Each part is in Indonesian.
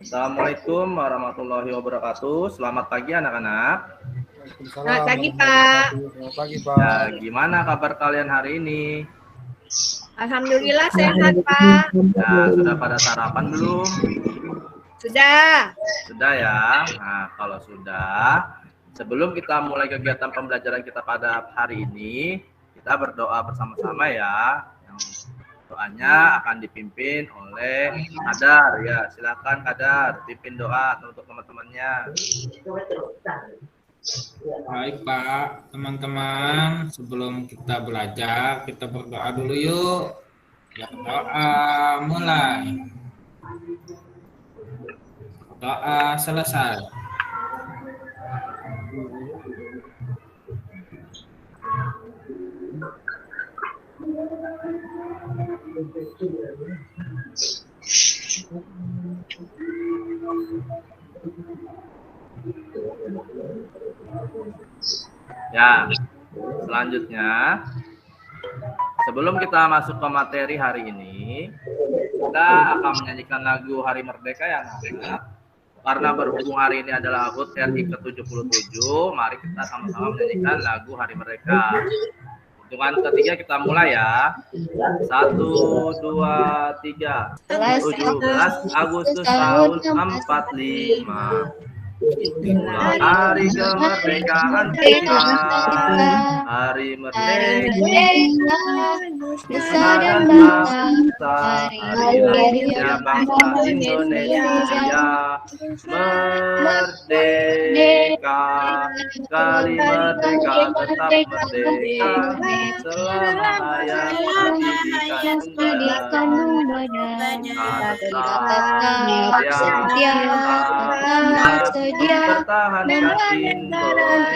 Assalamualaikum warahmatullahi wabarakatuh. Selamat pagi anak-anak. Selamat pagi, Pak. Selamat pagi, Pak. Ya, gimana kabar kalian hari ini? Alhamdulillah sehat, Pak. Ya, sudah pada sarapan belum? Sudah. Sudah ya. Nah, kalau sudah, sebelum kita mulai kegiatan pembelajaran kita pada hari ini, kita berdoa bersama-sama ya. Yang doanya akan dipimpin oleh Kadar ya. Silakan Kadar, pimpin doa untuk teman-temannya. Baik, Pak. Teman-teman, sebelum kita belajar, kita berdoa dulu yuk. Berdoa mulai. Doa selesai. Ya, selanjutnya sebelum kita masuk ke materi hari ini, kita akan menyanyikan lagu Hari Merdeka ya anak-anak. Karena berhubung hari ini adalah HUT RI ke-77, mari kita sama-sama menyanyikan lagu Hari Merdeka. Hitungan ketiga kita mulai ya. 1, 2, 3. 17 Agustus tahun 45. Itulah hari kemerdekaan kita, hari merdeka, nusa dan bangsa, hari lahirnya bangsa Indonesia, merdeka, sekali merdeka tetap merdeka, selama hayat pendidikan bertahankan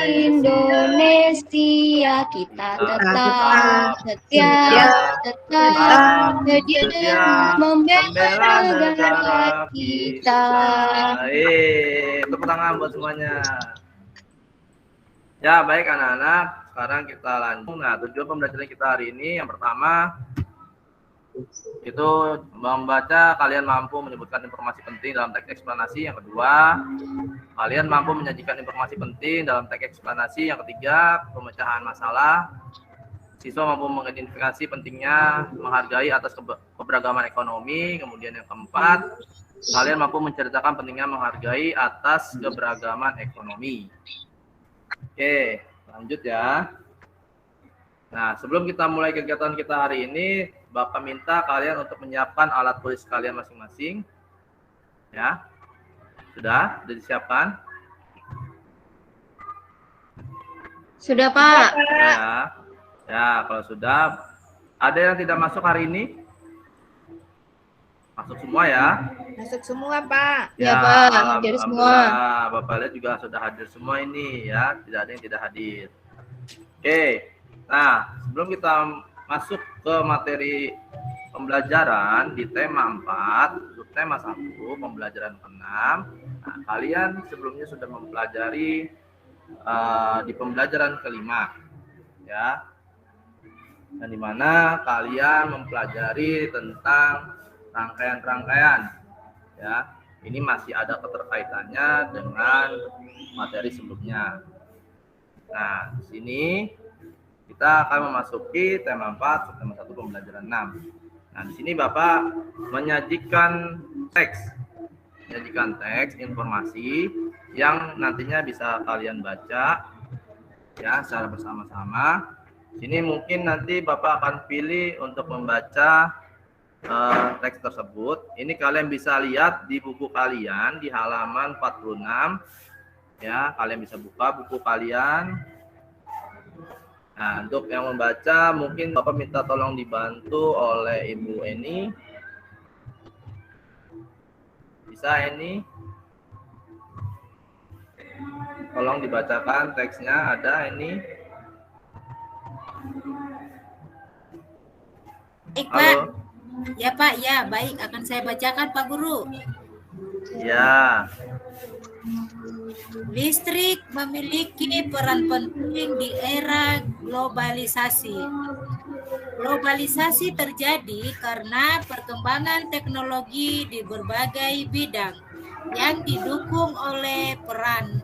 Indonesia, kita tetap setia membela negara kita. Tepuk tangan buat semuanya. Ya, baik anak-anak, sekarang kita lanjut. Nah, tujuan pembelajaran kita hari ini yang pertama, Itu membaca, kalian mampu menyebutkan informasi penting dalam teks eksplanasi. Yang kedua, kalian mampu menyajikan informasi penting dalam teks eksplanasi. Yang ketiga, pemecahan masalah. Siswa mampu mengidentifikasi pentingnya menghargai atas keberagaman ekonomi. Kemudian yang keempat, kalian mampu menceritakan pentingnya menghargai atas keberagaman ekonomi. Oke, lanjut ya. Nah, sebelum kita mulai kegiatan kita hari ini, Bapak minta kalian untuk menyiapkan alat tulis kalian masing-masing. Ya. Sudah disiapkan? Sudah, Pak. Ya, kalau sudah, ada yang tidak masuk hari ini? Masuk semua ya? Masuk semua, Pak. Ya, Pak. Hadir semua. Bapak lihat juga sudah hadir semua ini ya, tidak ada yang tidak hadir. Oke. Nah, sebelum kita masuk ke materi pembelajaran di tema 4, subtema 1, pembelajaran ke-6. Nah, kalian sebelumnya sudah mempelajari di pembelajaran ke-5 ya. Dan di mana kalian mempelajari tentang rangkaian-rangkaian ya. Ini masih ada keterkaitannya dengan materi sebelumnya. Nah, di sini kita akan memasuki tema 4, subtema 1, pembelajaran 6. Nah, di sini Bapak menyajikan teks informasi yang nantinya bisa kalian baca ya secara bersama-sama. Sini mungkin nanti Bapak akan pilih untuk membaca teks tersebut. Ini kalian bisa lihat di buku kalian di halaman 46 ya. Kalian bisa buka buku kalian. Nah, untuk yang membaca mungkin Bapak minta tolong dibantu oleh Ibu Eni. Bisa Eni? Tolong dibacakan teksnya, ada Eni? Baik, Pak. Ya, Pak. Ya, baik. Akan saya bacakan, Pak Guru. Ya. Listrik memiliki peran penting di era globalisasi. Globalisasi terjadi karena perkembangan teknologi di berbagai bidang yang didukung oleh peran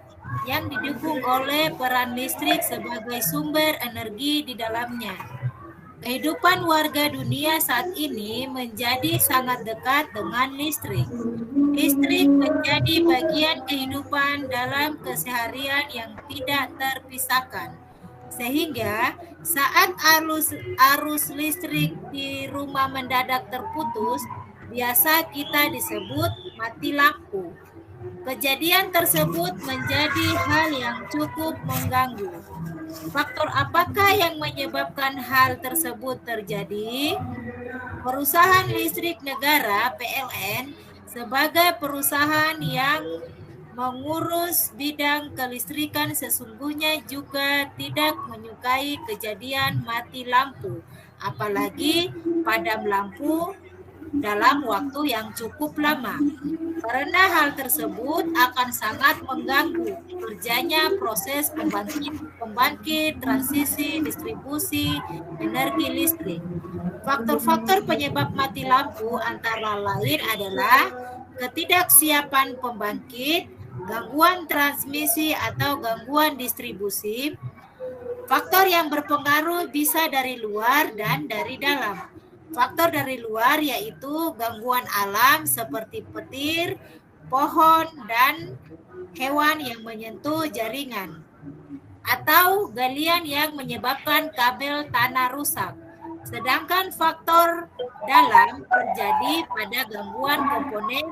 listrik sebagai sumber energi di dalamnya. Kehidupan warga dunia saat ini menjadi sangat dekat dengan listrik. Listrik menjadi bagian kehidupan dalam keseharian yang tidak terpisahkan. Sehingga saat arus listrik di rumah mendadak terputus, biasa kita disebut mati lampu. Kejadian tersebut menjadi hal yang cukup mengganggu. Faktor apakah yang menyebabkan hal tersebut terjadi? Perusahaan listrik negara (PLN) sebagai perusahaan yang mengurus bidang kelistrikan sesungguhnya juga tidak menyukai kejadian mati lampu, apalagi padam lampu dalam waktu yang cukup lama. Karena hal tersebut akan sangat mengganggu kerjanya proses pembangkit transisi distribusi energi listrik. Faktor-faktor penyebab mati lampu antara lain adalah ketidaksiapan pembangkit, gangguan transmisi atau gangguan distribusi. Faktor yang berpengaruh bisa dari luar dan dari dalam. Faktor dari luar yaitu gangguan alam seperti petir, pohon, dan hewan yang menyentuh jaringan, atau galian yang menyebabkan kabel tanah rusak. Sedangkan faktor dalam terjadi pada gangguan komponen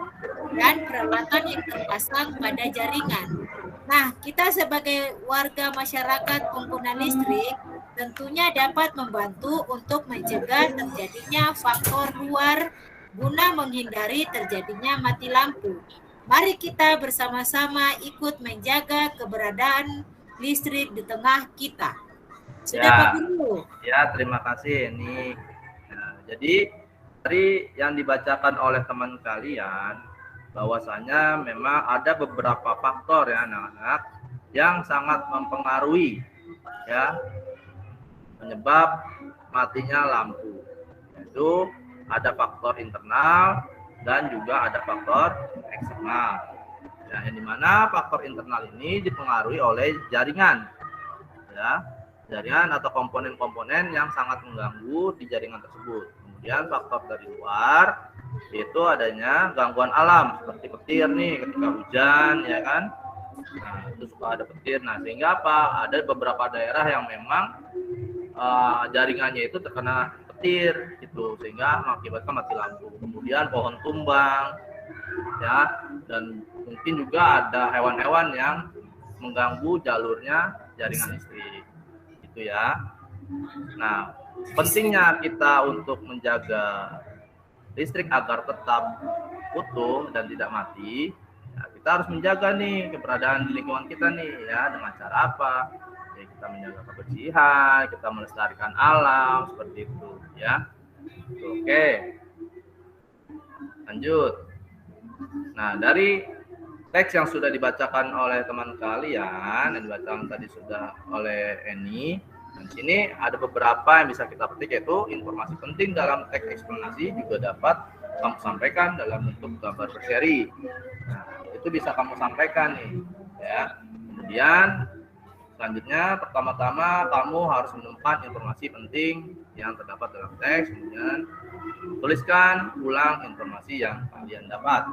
dan peralatan yang terpasang pada jaringan. Nah, kita sebagai warga masyarakat pengguna listrik tentunya dapat membantu untuk mencegah terjadinya faktor luar guna menghindari terjadinya mati lampu. Mari kita bersama-sama ikut menjaga keberadaan listrik di tengah kita. Sudah, Pak Guru? Ya, terima kasih. Ini jadi dari yang dibacakan oleh teman kalian bahwasanya memang ada beberapa faktor ya anak-anak yang sangat mempengaruhi ya penyebab matinya lampu. Yaitu ada faktor internal dan juga ada faktor eksternal. Ya, yang dimana faktor internal ini dipengaruhi oleh jaringan, ya, jaringan atau komponen-komponen yang sangat mengganggu di jaringan tersebut. Kemudian faktor dari luar yaitu adanya gangguan alam seperti petir nih ketika hujan, ya kan. Nah, itu suka ada petir. Nah, sehingga apa? Ada beberapa daerah yang memang jaringannya itu terkena petir gitu, sehingga mengakibatkan mati lampu. Kemudian pohon tumbang, ya, dan mungkin juga ada hewan-hewan yang mengganggu jalurnya jaringan listrik, gitu ya. Nah, pentingnya kita untuk menjaga listrik agar tetap utuh dan tidak mati, ya, kita harus menjaga nih keberadaan di lingkungan kita nih, ya, dengan cara apa? Ya, kita menjaga kebersihan, kita melestarikan alam seperti itu, ya. Oke, lanjut. Nah, dari teks yang sudah dibacakan oleh teman kalian, yang dibacakan tadi sudah oleh Eni, dan sini ada beberapa yang bisa kita petik, yaitu informasi penting dalam teks eksplanasi juga dapat kamu sampaikan dalam bentuk gambar berseri. Nah, itu bisa kamu sampaikan nih, ya. Kemudian selanjutnya, pertama-tama kamu harus menemukan informasi penting yang terdapat dalam teks, kemudian tuliskan ulang informasi yang kalian dapat.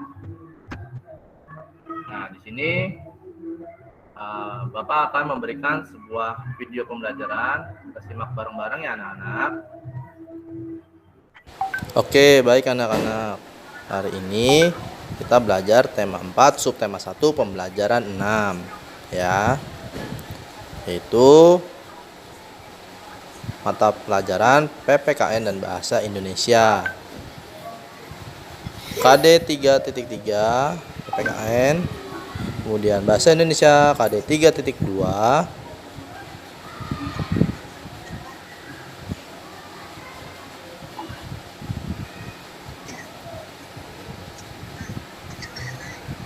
Nah, di sini Bapak akan memberikan sebuah video pembelajaran. Kita simak bareng-bareng ya anak-anak. Oke, baik anak-anak. Hari ini kita belajar tema 4, subtema 1, pembelajaran 6, ya. Yaitu mata pelajaran PPKN dan Bahasa Indonesia. KD 3.3 PPKN, kemudian Bahasa Indonesia KD 3.2,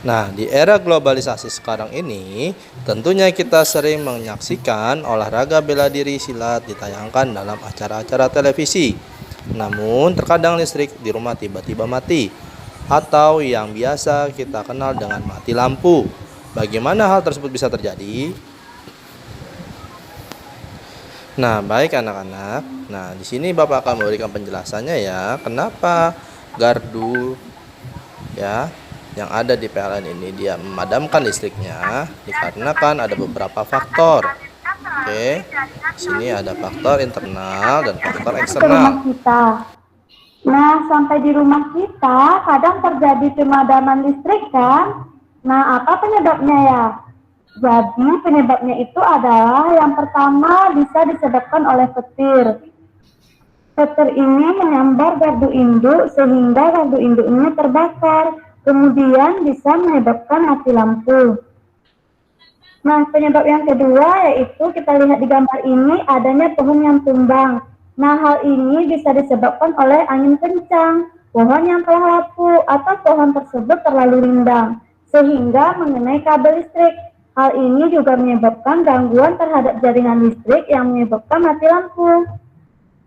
Nah, di era globalisasi sekarang ini, tentunya kita sering menyaksikan olahraga bela diri silat ditayangkan dalam acara-acara televisi. Namun, terkadang listrik di rumah tiba-tiba mati, atau yang biasa kita kenal dengan mati lampu. Bagaimana hal tersebut bisa terjadi? Nah, baik anak-anak. Nah, di sini Bapak akan memberikan penjelasannya ya, kenapa gardu ya yang ada di PLN ini dia memadamkan listriknya, dikarenakan ada beberapa faktor. Oke, sini ada faktor internal dan faktor eksternal. Nah, sampai di rumah kita kadang terjadi pemadaman listrik kan? Nah, apa penyebabnya ya? Jadi penyebabnya itu adalah yang pertama bisa disebabkan oleh petir. Petir ini menyambar gardu induk sehingga gardu induknya terbakar. Kemudian bisa menyebabkan mati lampu. Nah, penyebab yang kedua yaitu kita lihat di gambar ini adanya pohon yang tumbang. Nah, hal ini bisa disebabkan oleh angin kencang, pohon yang telah rapuh, atau pohon tersebut terlalu rindang, sehingga mengenai kabel listrik. Hal ini juga menyebabkan gangguan terhadap jaringan listrik yang menyebabkan mati lampu.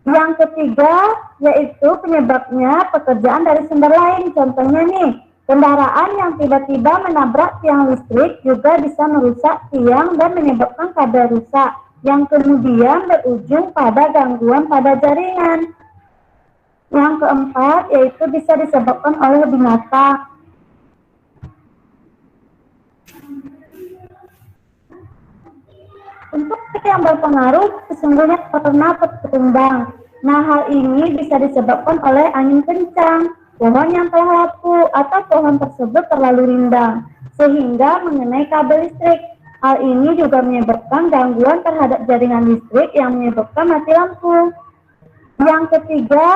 Yang ketiga yaitu penyebabnya pekerjaan dari sumber lain. Contohnya nih, kendaraan yang tiba-tiba menabrak tiang listrik juga bisa merusak tiang dan menyebabkan kabel rusak, yang kemudian berujung pada gangguan pada jaringan. Yang keempat yaitu bisa disebabkan oleh binatang. Untuk yang berpengaruh sesungguhnya karena tumbang. Nah, hal ini bisa disebabkan oleh angin kencang, pohon yang telah rapuh, atau pohon tersebut terlalu rindang, sehingga mengenai kabel listrik. Hal ini juga menyebabkan gangguan terhadap jaringan listrik yang menyebabkan mati lampu. Yang ketiga,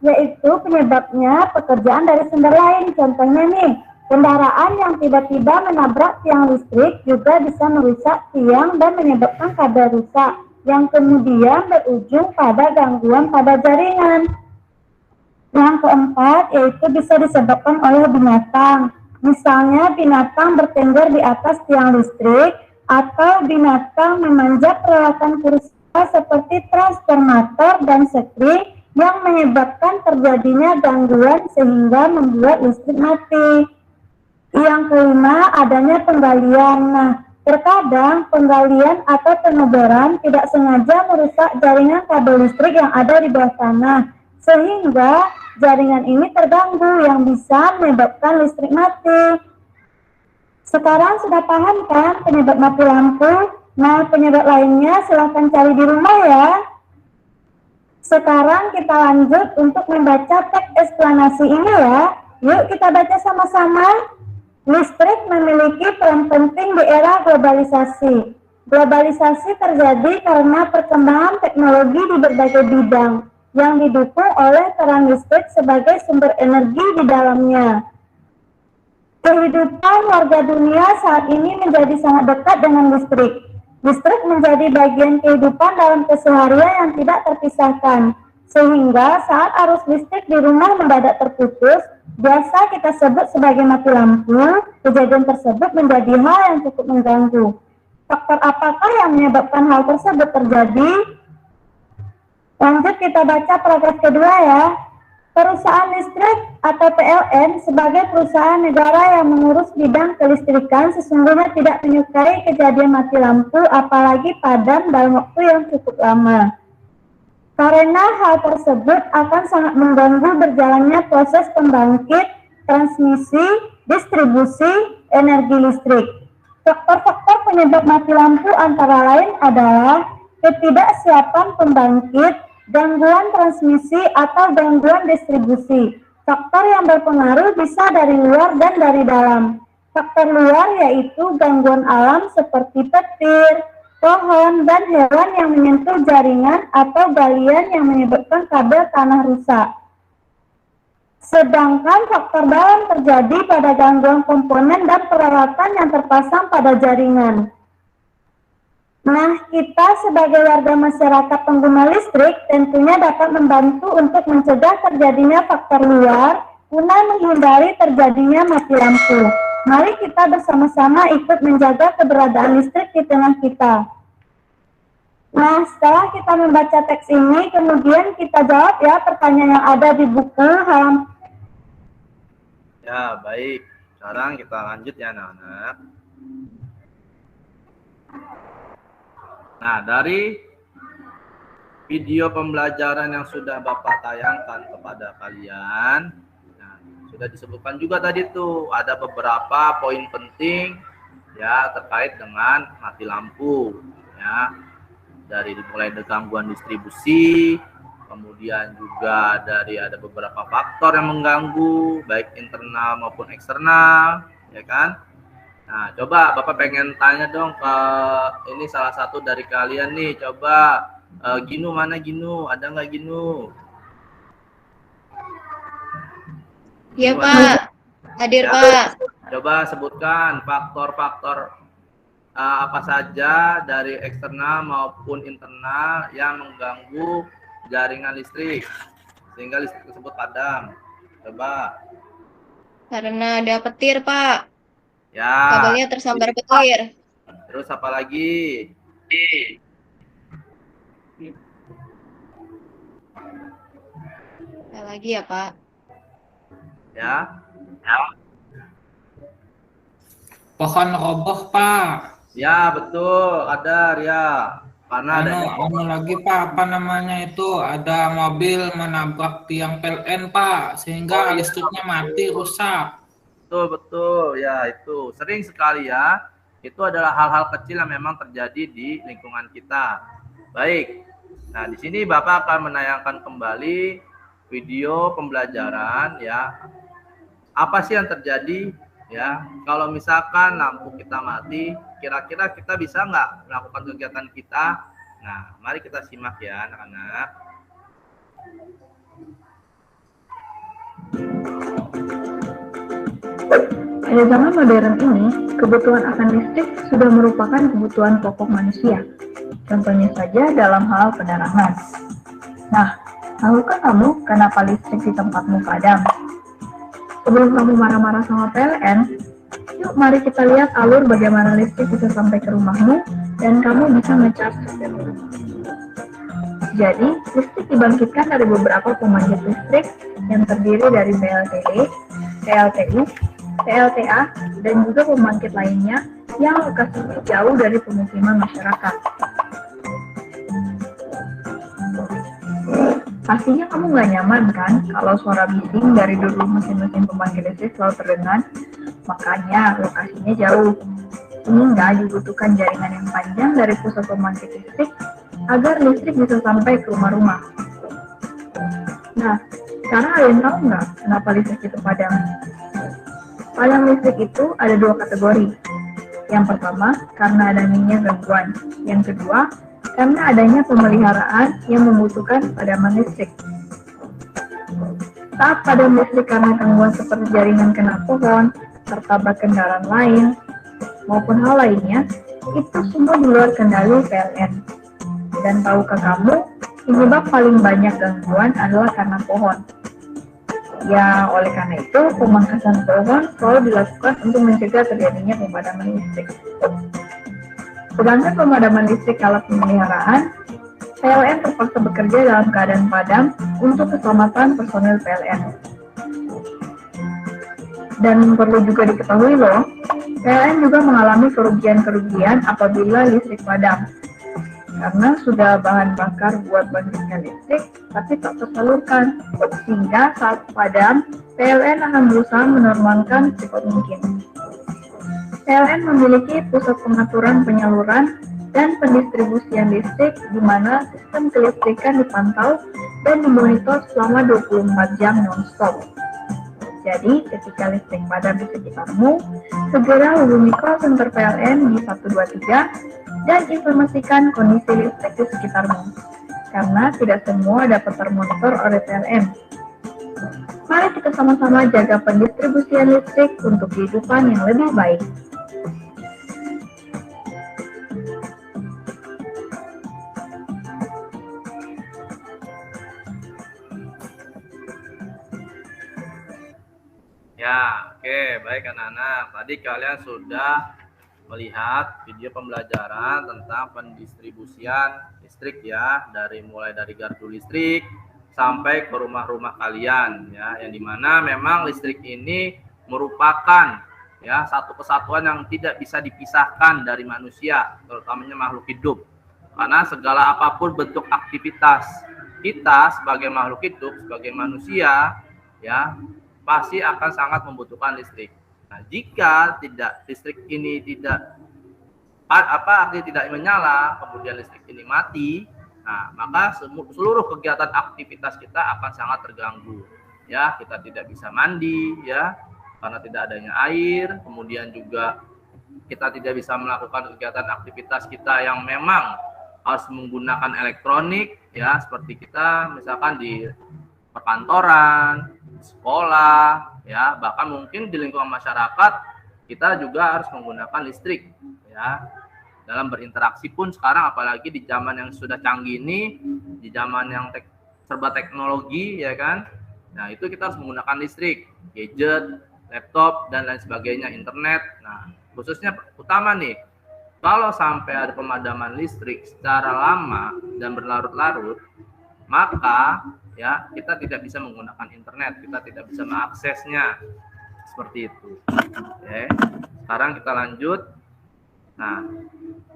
yaitu penyebabnya pekerjaan dari sumber lain. Contohnya nih, kendaraan yang tiba-tiba menabrak tiang listrik juga bisa merusak tiang dan menyebabkan kabel rusak, yang kemudian berujung pada gangguan pada jaringan. Yang keempat yaitu bisa disebabkan oleh binatang. Misalnya binatang bertengger di atas tiang listrik atau binatang memanjat peralatan kerusakan seperti transformator dan sekring yang menyebabkan terjadinya gangguan sehingga membuat listrik mati. Yang kelima, adanya penggalian. Nah, terkadang penggalian atau pengeboran tidak sengaja merusak jaringan kabel listrik yang ada di bawah tanah, sehingga jaringan ini terganggu yang bisa menyebabkan listrik mati. Sekarang sudah paham kan penyebab mati lampu? Nah, penyebab lainnya silahkan cari di rumah ya. Sekarang kita lanjut untuk membaca teks eksplanasi ini ya. Yuk kita baca sama-sama. Listrik memiliki peran penting di era globalisasi. Globalisasi terjadi karena perkembangan teknologi di berbagai bidang yang didukung oleh peran listrik sebagai sumber energi di dalamnya. Kehidupan warga dunia saat ini menjadi sangat dekat dengan listrik. Listrik menjadi bagian kehidupan dalam keseharian yang tidak terpisahkan. Sehingga saat arus listrik di rumah mendadak terputus, biasa kita sebut sebagai mati lampu, kejadian tersebut menjadi hal yang cukup mengganggu. Faktor apakah yang menyebabkan hal tersebut terjadi? Lanjut kita baca paragraf kedua ya. Perusahaan listrik atau PLN sebagai perusahaan negara yang mengurus bidang kelistrikan sesungguhnya tidak menyukai kejadian mati lampu apalagi padam dalam waktu yang cukup lama. Karena hal tersebut akan sangat mengganggu berjalannya proses pembangkit, transmisi, distribusi energi listrik. Faktor-faktor penyebab mati lampu antara lain adalah ketidaksiapan pembangkit, gangguan transmisi atau gangguan distribusi. Faktor yang berpengaruh bisa dari luar dan dari dalam. Faktor luar yaitu gangguan alam seperti petir, pohon, dan hewan yang menyentuh jaringan atau galian yang menyebabkan kabel tanah rusak. Sedangkan faktor dalam terjadi pada gangguan komponen dan peralatan yang terpasang pada jaringan. Nah, kita sebagai warga masyarakat pengguna listrik tentunya dapat membantu untuk mencegah terjadinya faktor luar guna menghindari terjadinya mati lampu. Mari kita bersama-sama ikut menjaga keberadaan listrik di tengah kita. Nah, setelah kita membaca teks ini, kemudian kita jawab ya pertanyaan yang ada di buku halaman. Ya, baik. Sekarang kita lanjut ya anak-anak. Nah, dari video pembelajaran yang sudah Bapak tayangkan kepada kalian, nah, sudah disebutkan juga tadi tuh ada beberapa poin penting ya terkait dengan mati lampu ya. Dari mulai dari gangguan distribusi, kemudian juga dari ada beberapa faktor yang mengganggu baik internal maupun eksternal, ya kan? Nah, coba Bapak pengen tanya dong ke ini salah satu dari kalian nih, coba Ginu mana Ginu? Ada nggak Ginu? Iya Pak, hadir Pak. Coba sebutkan faktor-faktor apa saja dari eksternal maupun internal yang mengganggu jaringan listrik sehingga listrik tersebut padam. Coba. Karena ada petir Pak. Ya. Kabelnya tersambar petir. Terus apa lagi? Ada lagi ya Pak. Ya. Pohon roboh Pak. Ya betul, ada ya. Karena ada lagi Pak, apa namanya itu ada mobil menabrak tiang PLN Pak, sehingga listriknya mati rusak. Betul ya itu sering sekali ya. Itu adalah hal-hal kecil yang memang terjadi di lingkungan kita. Baik. Nah di sini Bapak akan menayangkan kembali video pembelajaran ya. Apa sih yang terjadi? Ya, kalau misalkan lampu kita mati, kira-kira kita bisa nggak melakukan kegiatan kita? Nah, mari kita simak ya anak-anak. Pada zaman modern ini, kebutuhan akan listrik sudah merupakan kebutuhan pokok manusia. Contohnya saja dalam hal penerangan. Nah, tahukah kamu kenapa listrik di tempatmu padam? Sebelum kamu marah-marah sama PLN, yuk mari kita lihat alur bagaimana listrik bisa sampai ke rumahmu dan kamu bisa ngecas. Jadi, listrik dibangkitkan dari beberapa pembangkit listrik yang terdiri dari PLTD, PLTU, PLTA, dan juga pembangkit lainnya yang lokasinya jauh dari pemukiman masyarakat. Pastinya kamu nggak nyaman kan kalau suara bising dari dulu mesin-mesin pembangkit listrik selalu terdengar? Makanya lokasinya jauh. Sehingga dibutuhkan jaringan yang panjang dari pusat pembangkit listrik agar listrik bisa sampai ke rumah-rumah. Nah, sekarang ada yang tahu nggak kenapa listrik itu padam? Padam listrik itu ada dua kategori. Yang pertama, karena adanya gangguan. Yang kedua, karena adanya pemeliharaan yang membutuhkan padaman listrik. Saat padam listrik karena gangguan seperti jaringan kena pohon, tertabrak kendaraan lain, maupun hal lainnya, itu semua di luar kendali PLN. Dan tahukah kamu, penyebab paling banyak gangguan adalah karena pohon. Ya, oleh karena itu, pemangkasan pohon selalu dilakukan untuk mencegah terjadinya pemadaman listrik. Sedangkan pemadaman listrik kala pemeliharaan, PLN terpaksa bekerja dalam keadaan padam untuk keselamatan personil PLN. Dan perlu juga diketahui loh, PLN juga mengalami kerugian-kerugian apabila listrik padam. Karena sudah bahan bakar buat bangkitkan listrik, tapi tak tersalurkan. Sehingga saat padam, PLN akan berusaha menormalkan secepat mungkin. PLN memiliki pusat pengaturan penyaluran dan pendistribusian listrik di mana sistem kelistrikan dipantau dan dimonitor selama 24 jam non-stop. Jadi, ketika listrik padam di sekitarmu, segera hubungi call center PLN di 123 dan informasikan kondisi listrik di sekitarmu, karena tidak semua dapat termonitor oleh PLN. Mari kita sama-sama jaga pendistribusian listrik untuk kehidupan yang lebih baik. Ya, oke, baik anak-anak. Tadi kalian sudah melihat video pembelajaran tentang pendistribusian listrik ya, mulai dari gardu listrik sampai ke rumah-rumah kalian ya, yang dimana memang listrik ini merupakan ya satu kesatuan yang tidak bisa dipisahkan dari manusia, terutamanya makhluk hidup. Karena segala apapun bentuk aktivitas kita sebagai makhluk hidup, sebagai manusia ya, pasti akan sangat membutuhkan listrik. Nah, jika listrik ini tidak menyala, kemudian listrik ini mati, nah maka seluruh kegiatan aktivitas kita akan sangat terganggu. Ya, kita tidak bisa mandi ya, karena tidak adanya air, kemudian juga kita tidak bisa melakukan kegiatan aktivitas kita yang memang harus menggunakan elektronik ya, seperti kita misalkan di perkantoran, sekolah ya, bahkan mungkin di lingkungan masyarakat kita juga harus menggunakan listrik ya. Dalam berinteraksi pun sekarang, apalagi di zaman yang sudah canggih ini, di zaman yang serba teknologi ya kan, nah itu kita harus menggunakan listrik, gadget, laptop dan lain sebagainya, internet. Nah khususnya utama nih, kalau sampai ada pemadaman listrik secara lama dan berlarut-larut, maka ya kita tidak bisa menggunakan internet, kita tidak bisa mengaksesnya, seperti itu. Oke. Sekarang kita lanjut. Nah,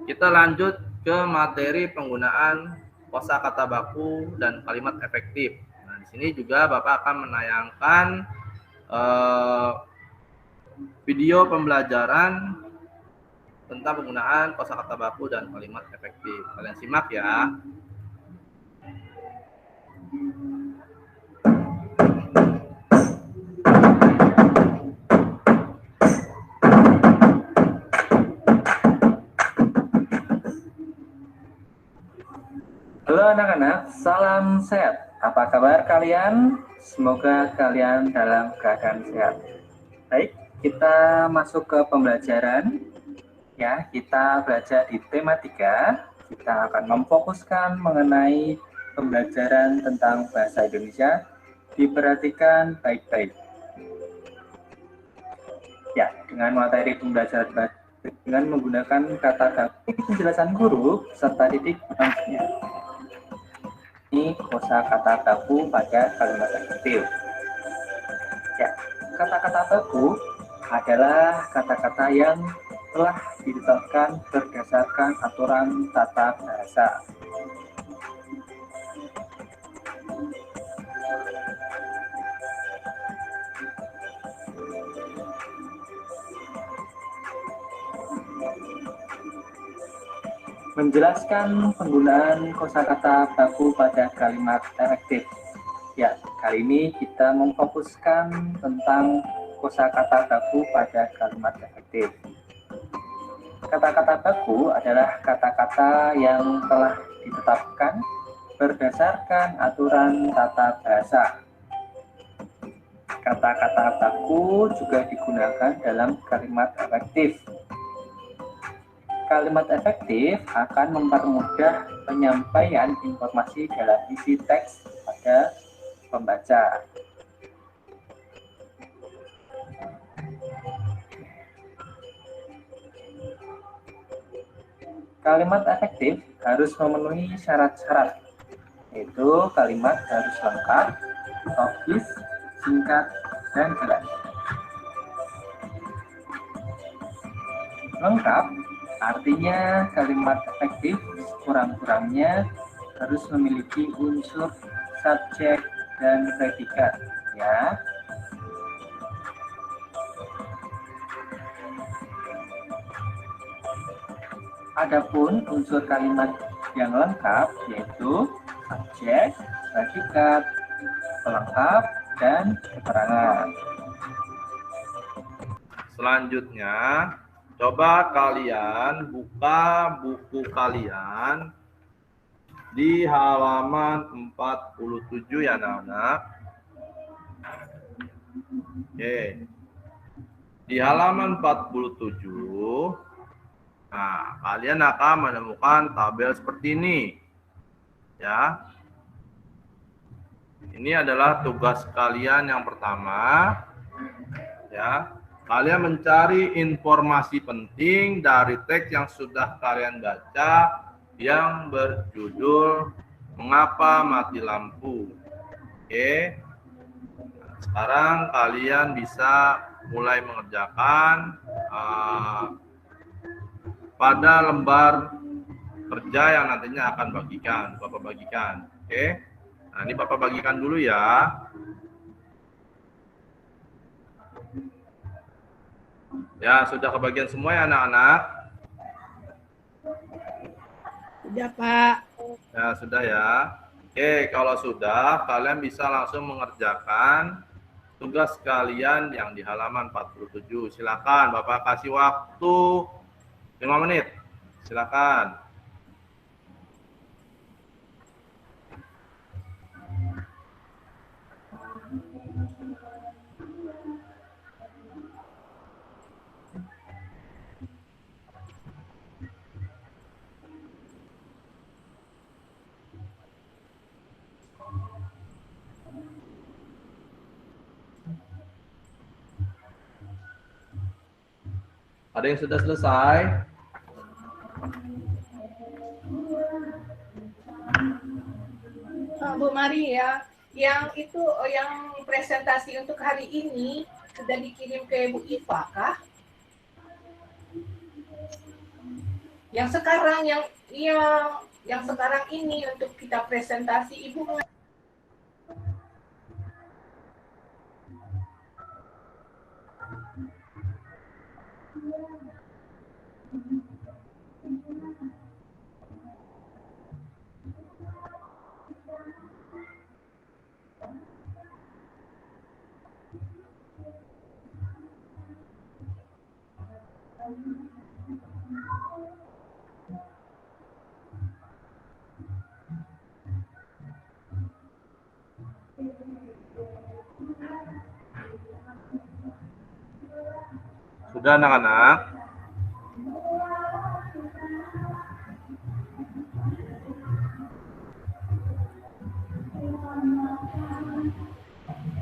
kita lanjut ke materi penggunaan kosakata baku dan kalimat efektif. Nah, di sini juga Bapak akan menayangkan video pembelajaran tentang penggunaan kosakata baku dan kalimat efektif. Kalian simak ya. Halo anak-anak, salam sehat. Apa kabar kalian? Semoga kalian dalam keadaan sehat. Baik, kita masuk ke pembelajaran. Ya, kita belajar di tema 3. Kita akan memfokuskan mengenai pembelajaran tentang bahasa Indonesia. Diperhatikan baik-baik. Ya, dengan materi pembelajaran dengan menggunakan kata-kata penjelasan guru serta titik pentingnya. kosakata baku pada kalimat efektif. Ya, kata-kata baku adalah kata-kata yang telah ditetapkan berdasarkan aturan tata bahasa. Menjelaskan penggunaan kosakata baku pada kalimat efektif. Ya, kali ini kita memfokuskan tentang kosakata baku pada kalimat efektif. Kata-kata baku adalah kata-kata yang telah ditetapkan berdasarkan aturan tata bahasa. Kata-kata baku juga digunakan dalam kalimat efektif. Kalimat efektif akan mempermudah penyampaian informasi dalam isi teks pada pembaca. Kalimat efektif harus memenuhi syarat-syarat, yaitu kalimat harus lengkap, logis, singkat, dan jelas. Lengkap artinya kalimat efektif kurang-kurangnya harus memiliki unsur subjek dan predikat, ya. Adapun unsur kalimat yang lengkap yaitu subjek, predikat, pelengkap, dan keterangan. Selanjutnya, coba kalian buka buku kalian di halaman 47 ya anak-anak. Oke. Di halaman 47, nah, kalian akan menemukan tabel seperti ini. Ya. Ini adalah tugas kalian yang pertama. Ya. Kalian mencari informasi penting dari teks yang sudah kalian baca yang berjudul Mengapa Mati Lampu. Oke. Nah, sekarang kalian bisa mulai mengerjakan pada lembar kerja yang nantinya akan Bapak bagikan. Oke. Nah, ini Bapak bagikan dulu ya. Ya, sudah kebagian semua ya anak-anak? Sudah, Pak. Ya, sudah ya. Oke, kalau sudah, kalian bisa langsung mengerjakan tugas kalian yang di halaman 47. Silakan, Bapak kasih waktu 5 menit. Silakan. Ada yang sudah selesai? Bu Mari ya, yang itu yang presentasi untuk hari ini sudah dikirim ke Bu Iva kah? Yang sekarang yang sekarang ini untuk kita presentasi Ibu Sudah anak-anak?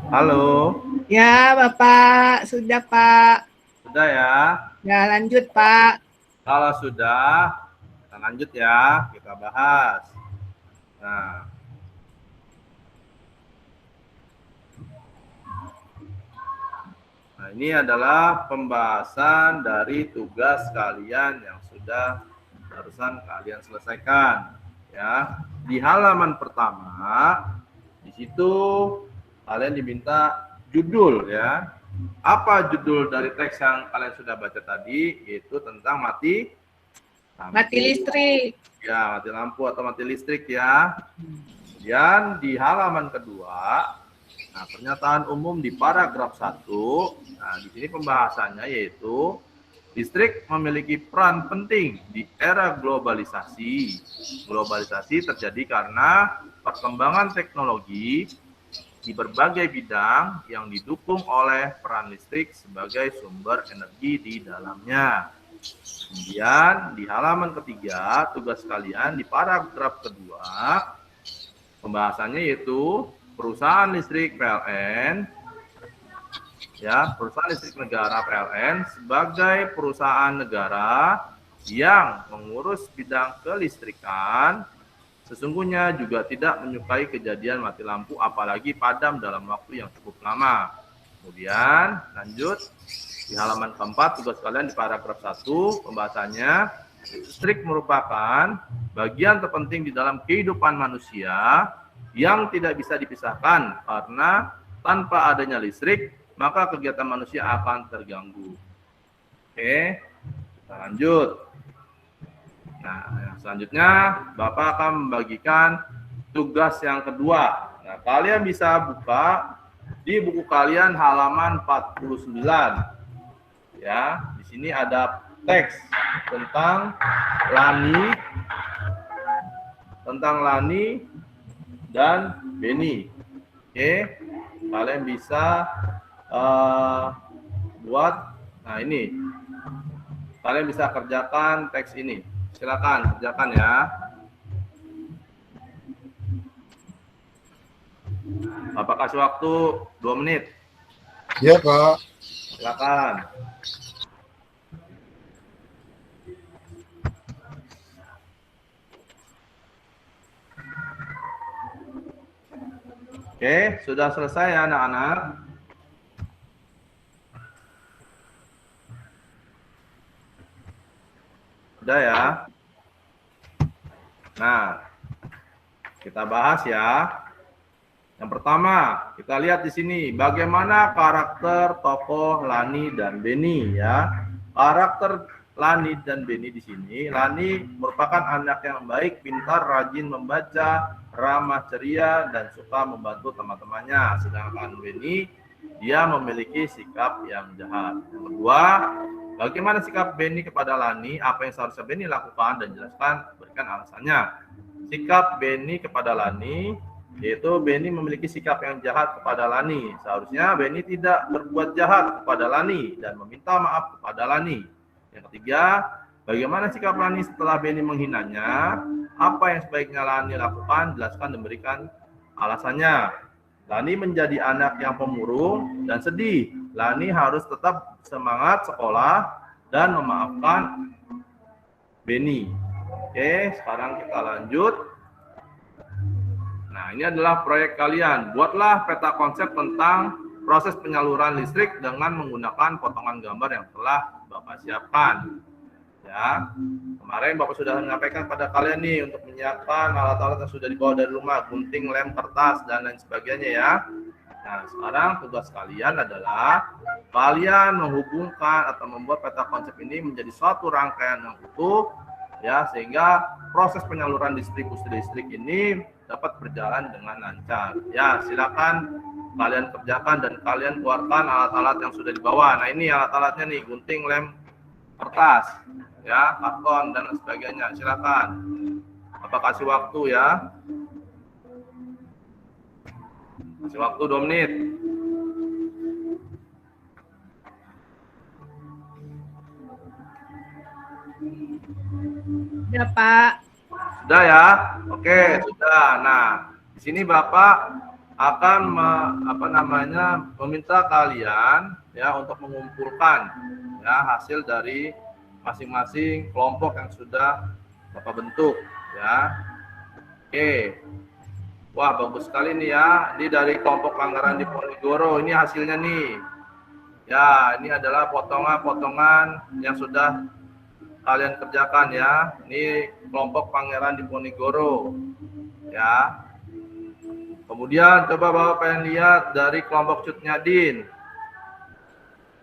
Halo? Ya, Bapak. Sudah, Pak. Sudah ya? Ya, lanjut, Pak. Kalau sudah, kita lanjut ya, kita bahas. Nah, ini adalah pembahasan dari tugas kalian yang sudah barusan kalian selesaikan. Ya, di halaman pertama, di situ kalian diminta judul ya. Apa judul dari teks yang kalian sudah baca tadi? Yaitu tentang mati listrik. Ya, mati lampu atau mati listrik ya. Kemudian di halaman kedua, nah pernyataan umum di paragraf 1. Nah, di sini pembahasannya yaitu listrik memiliki peran penting di era globalisasi. Globalisasi terjadi karena perkembangan teknologi di berbagai bidang yang didukung oleh peran listrik sebagai sumber energi di dalamnya. Kemudian di halaman ketiga, tugas kalian di paragraf kedua, pembahasannya yaitu perusahaan listrik PLN, ya, perusahaan listrik negara PLN sebagai perusahaan negara yang mengurus bidang kelistrikan, sesungguhnya juga tidak menyukai kejadian mati lampu apalagi padam dalam waktu yang cukup lama. Kemudian lanjut di halaman keempat, tugas kalian di paragraf 1, pembahasannya listrik merupakan bagian terpenting di dalam kehidupan manusia yang tidak bisa dipisahkan karena tanpa adanya listrik maka kegiatan manusia akan terganggu. Oke, kita lanjut. Nah, yang selanjutnya Bapak akan membagikan tugas yang kedua. Nah, kalian bisa buka di buku kalian halaman 49. Ya, di sini ada teks tentang Lani dan Beni. Oke, kalian bisa buat, nah ini kalian bisa kerjakan teks ini. Silakan kerjakan ya. Bapak kasih waktu 2 menit. Iya, Pak. Silakan. Oke, sudah selesai ya anak-anak? Sudah ya? Nah, kita bahas ya. Yang pertama, kita lihat di sini bagaimana karakter tokoh Lani dan Beni ya. Karakter Lani dan Beni di sini, Lani merupakan anak yang baik, pintar, rajin membaca, ramah, ceria, dan suka membantu teman-temannya. Sedangkan Beni, dia memiliki sikap yang jahat. Yang kedua, bagaimana sikap Beni kepada Lani? Apa yang seharusnya Beni lakukan dan jelaskan, berikan alasannya. Sikap Beni kepada Lani, yaitu Beni memiliki sikap yang jahat kepada Lani. Seharusnya Beni tidak berbuat jahat kepada Lani dan meminta maaf kepada Lani. Yang ketiga, bagaimana sikap Lani setelah Beni menghinanya? Apa yang sebaiknya Lani lakukan? Jelaskan dan berikan alasannya. Lani menjadi anak yang pemurung dan sedih. Lani harus tetap semangat sekolah dan memaafkan Beni. Oke, sekarang kita lanjut. Nah, ini adalah proyek kalian. Buatlah peta konsep tentang proses penyaluran listrik dengan menggunakan potongan gambar yang telah Bapak siapkan. Ya, kemarin Bapak sudah menyampaikan pada kalian nih untuk menyiapkan alat-alat yang sudah dibawa dari rumah, gunting, lem, kertas, dan lain sebagainya ya. Nah, sekarang tugas kalian adalah kalian menghubungkan atau membuat peta konsep ini menjadi suatu rangkaian yang utuh, ya, sehingga proses penyaluran distribusi listrik ini dapat berjalan dengan lancar. Ya, silakan kalian kerjakan dan kalian keluarkan alat-alat yang sudah dibawa. Nah, ini alat-alatnya nih, gunting, lem, kertas, ya, karton, dan sebagainya. Silakan. Bapak kasih waktu ya. Kasih waktu 2 menit. Sudah, Pak. Sudah ya? Oke, sudah. Nah, di sini Bapak akan meminta kalian ya untuk mengumpulkan ya hasil dari masing-masing kelompok yang sudah Bapak bentuk ya. Oke. Wah, bagus sekali nih ya. Ini dari kelompok Langgaran di Ponegoro. Ini hasilnya nih. Ya, ini adalah potongan-potongan yang sudah kalian kerjakan ya. Ini kelompok Pangeran Diponegoro. Ya. Kemudian coba Bapak pengen lihat dari kelompok Cut Nyadin.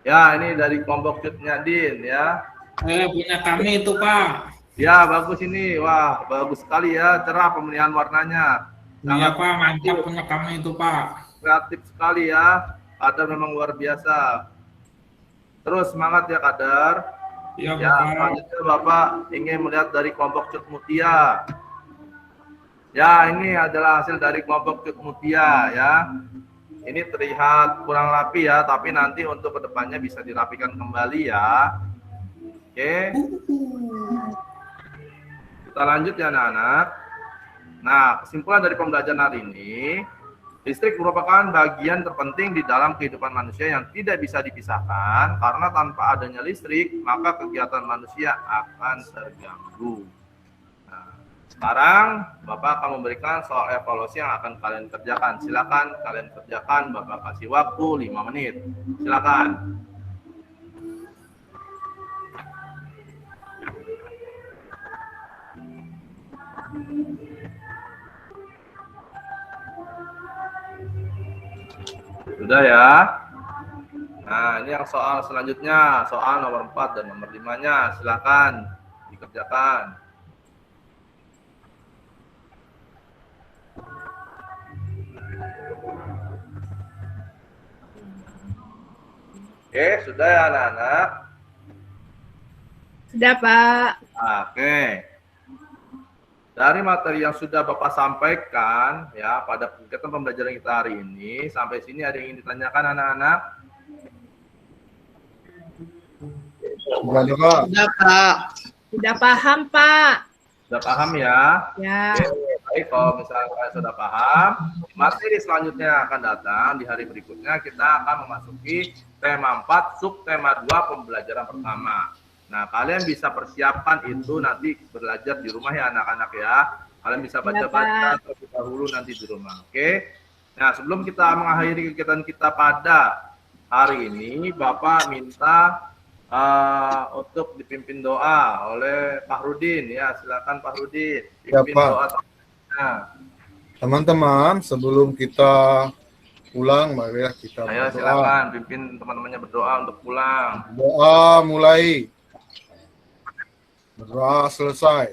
Ya, ini dari kelompok Cut Nyadin ya. Punya kami itu, Pak. Ya, bagus ini. Wah, bagus sekali ya, cerah pemilihan warnanya. Iya, Pak, mantap punya kami itu, Pak. Kreatif sekali ya. Kadar memang luar biasa. Terus semangat ya Kadar. Iya, Ya, Bapak. selanjutnya Bapak ingin melihat dari kelompok Cut Mutia. Ya, ini adalah hasil dari kelompok Cut Mutia ya. Ini terlihat kurang rapi ya, tapi nanti untuk kedepannya bisa dirapikan kembali ya. Oke. Kita lanjut ya anak-anak. Nah, kesimpulan dari pembelajaran hari ini, listrik merupakan bagian terpenting di dalam kehidupan manusia yang tidak bisa dipisahkan, karena tanpa adanya listrik, maka kegiatan manusia akan terganggu. Nah, sekarang Bapak akan memberikan soal evaluasi yang akan kalian kerjakan. Silakan kalian kerjakan, Bapak kasih waktu 5 menit. Silakan. Sudah ya. Nah, ini yang soal selanjutnya, soal nomor 4 dan nomor 5-nya. Silakan dikerjakan. Oke, sudah ya anak-anak? Sudah, Pak. Oke. Dari materi yang sudah Bapak sampaikan ya pada kegiatan pembelajaran kita hari ini, sampai sini ada yang ingin ditanyakan anak-anak? Sudah, Pak. Sudah paham, Pak. Sudah paham ya? Ya. Oke, baik, kalau misalnya kalian sudah paham, materi selanjutnya akan datang di hari berikutnya. Kita akan memasuki tema 4, subtema 2 pembelajaran pertama. Nah, kalian bisa persiapkan itu nanti belajar di rumah ya anak-anak ya. Kalian bisa baca-baca terlebih dahulu nanti di rumah, oke? Nah, sebelum kita mengakhiri kegiatan kita pada hari ini, Bapak minta untuk dipimpin doa oleh Pak Rudin ya. Silakan Pak Rudin, pimpin Pak. doa. Nah, Teman-teman, sebelum kita pulang, marilah kita ayo berdoa. silakan pimpin teman-temannya berdoa untuk pulang. Doa mulai. Berdoa selesai.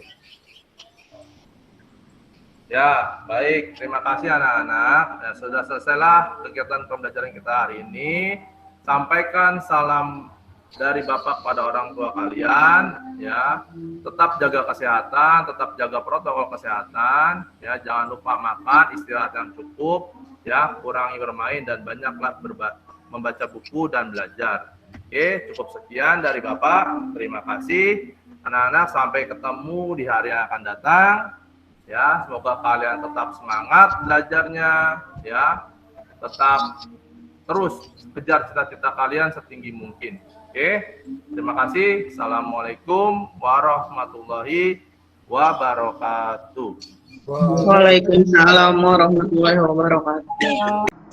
Ya, baik. Terima kasih anak-anak. Ya, sudah selesailah kegiatan pembelajaran kita hari ini. Sampaikan salam dari Bapak pada orang tua kalian. Ya, tetap jaga kesehatan, tetap jaga protokol kesehatan. Ya, jangan lupa makan, istirahat yang cukup. Ya, kurangi bermain dan banyaklah membaca buku dan belajar. Oke, cukup sekian dari Bapak. Terima kasih. Anak-anak, sampai ketemu di hari yang akan datang. Ya, semoga kalian tetap semangat belajarnya, ya. Tetap terus kejar cita-cita kalian setinggi mungkin. Oke. Terima kasih. Assalamualaikum warahmatullahi wabarakatuh. Waalaikumsalam warahmatullahi wabarakatuh.